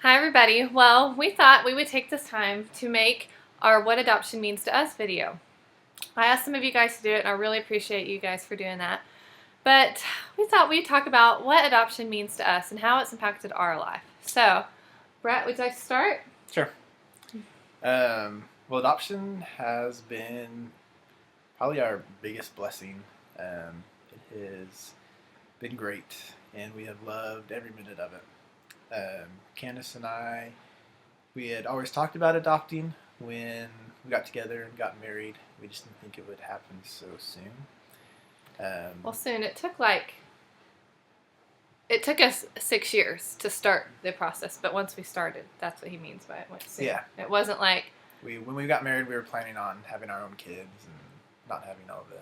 Hi everybody. Well, we thought we would take this time to make our What Adoption Means to Us video. I asked some of you guys to do it and I really appreciate you guys for doing that. But we thought we'd talk about what adoption means to us and how it's impacted our life. So, Brett, would you like to start? Sure. Well, adoption has been probably our biggest blessing. It has been great, and we have loved every minute of it. Candace and I, we had always talked about adopting when we got together and got married. We just didn't think it would happen so soon. Well, soon. It took us 6 years to start the process, but once we started, that's what he means by it. Soon. Yeah. It wasn't like when we got married, we were planning on having our own kids and not having all the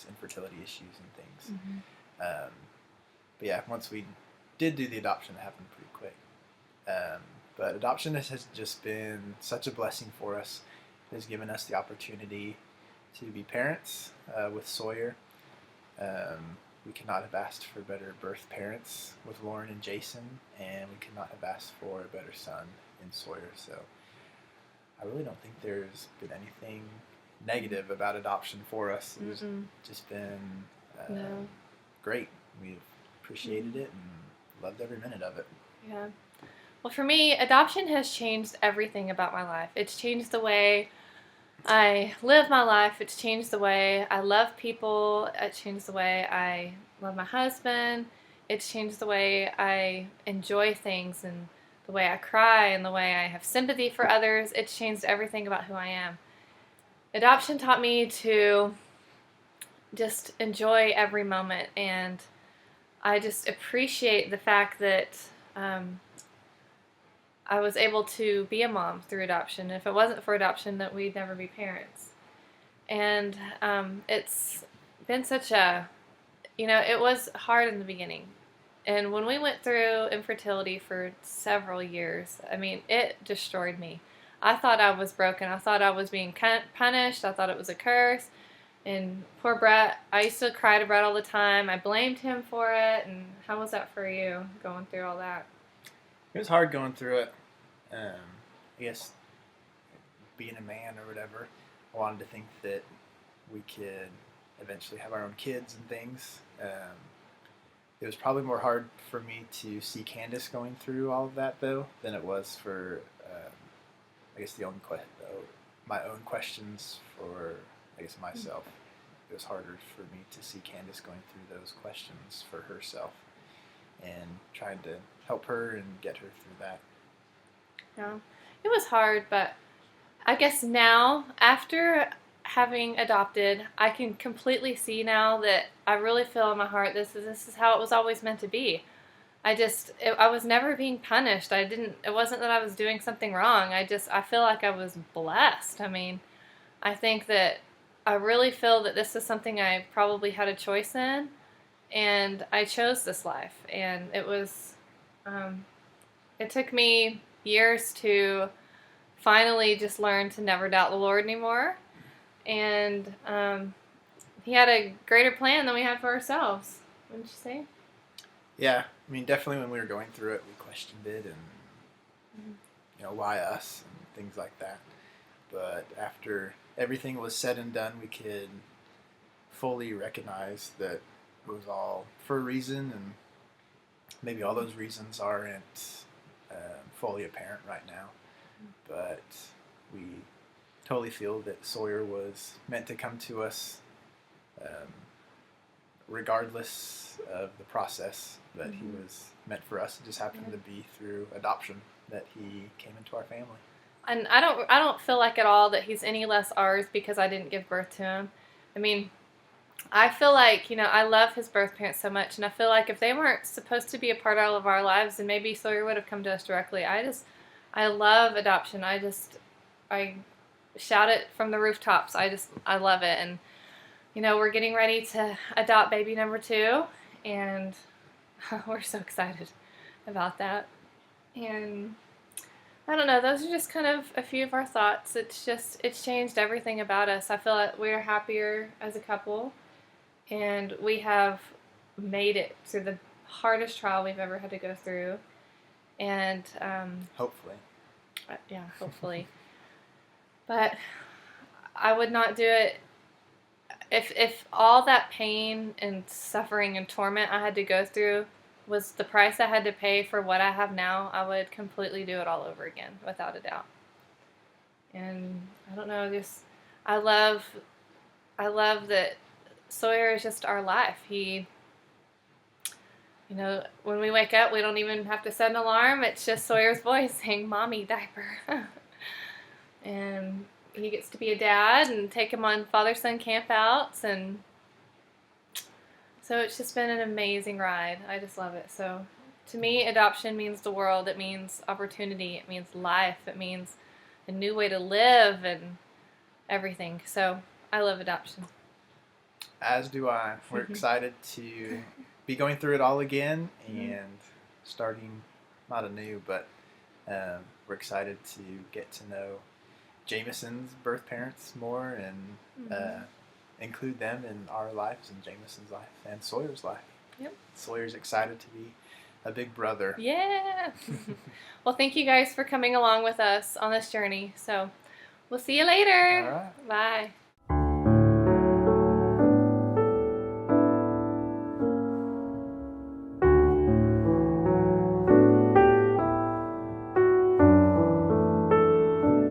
infertility issues and things. Mm-hmm. But yeah, once we did do the adoption, it happened pretty quick. But adoption has just been such a blessing for us. It has given us the opportunity to be parents with Sawyer. We could not have asked for better birth parents with Lauren and Jason, and we could not have asked for a better son in Sawyer. So I really don't think there's been anything negative about adoption for us. It's just been great. We've appreciated it and loved every minute of it. Yeah. Well, for me, adoption has changed everything about my life. It's changed the way I live my life. It's changed the way I love people. It's changed the way I love my husband. It's changed the way I enjoy things and the way I cry and the way I have sympathy for others. It's changed everything about who I am. Adoption taught me to just enjoy every moment, and I just appreciate the fact that I was able to be a mom through adoption. If it wasn't for adoption, that we'd never be parents. And it's been such a, it was hard in the beginning. And when we went through infertility for several years, it destroyed me. I thought I was broken. I thought I was being punished. I thought it was a curse. And poor Brett, I used to cry to Brett all the time. I blamed him for it. And how was that for you, going through all that? It was hard going through it. I guess being a man or whatever, I wanted to think that we could eventually have our own kids and things. It was probably more hard for me to see Candace going through all of that, though, than it was for, I guess, my own questions for, I guess, myself. It was harder for me to see Candace going through those questions for herself and trying to help her and get her through that. Yeah, it was hard, but I guess now, after having adopted, I can completely see now that I really feel in my heart this is how it was always meant to be. I was never being punished. It wasn't that I was doing something wrong. I feel like I was blessed. I think that I really feel that this is something I probably had a choice in, and I chose this life. And it was, it took me years to finally just learn to never doubt the Lord anymore. And He had a greater plan than we had for ourselves. Wouldn't you say? Yeah, definitely when we were going through it, we questioned it and, why us and things like that. But after everything was said and done, we could fully recognize that it was all for a reason, and maybe all those reasons aren't fully apparent right now. But we totally feel that Sawyer was meant to come to us regardless of the process, that he was meant for us. It just happened to be through adoption that he came into our family. And I don't feel like at all that he's any less ours because I didn't give birth to him. I feel like, I love his birth parents so much, and I feel like if they weren't supposed to be a part of our lives, then maybe Sawyer would have come to us directly. I love adoption. I shout it from the rooftops. I love it. And, we're getting ready to adopt baby number 2, and we're so excited about that. And I don't know, those are just kind of a few of our thoughts. It's changed everything about us. I feel like we're happier as a couple, and we have made it through the hardest trial we've ever had to go through. And Hopefully. yeah, hopefully. But I would not do it if all that pain and suffering and torment I had to go through was the price I had to pay for what I have now. I would completely do it all over again, without a doubt. And I don't know, just I love that Sawyer is just our life. He, when we wake up, we don't even have to set an alarm. It's just Sawyer's voice saying, "Mommy, diaper." And he gets to be a dad and take him on father-son campouts. And so it's just been an amazing ride. I just love it. So to me, adoption means the world. It means opportunity. It means life. It means a new way to live and everything. So I love adoption. As do I. We're excited to be going through it all again and starting, not anew, but we're excited to get to know Jameson's birth parents more and include them in our lives and Jameson's life and Sawyer's life. Yep. Sawyer's excited to be a big brother. Yeah. Well, thank you guys for coming along with us on this journey. So we'll see you later. All right. Bye.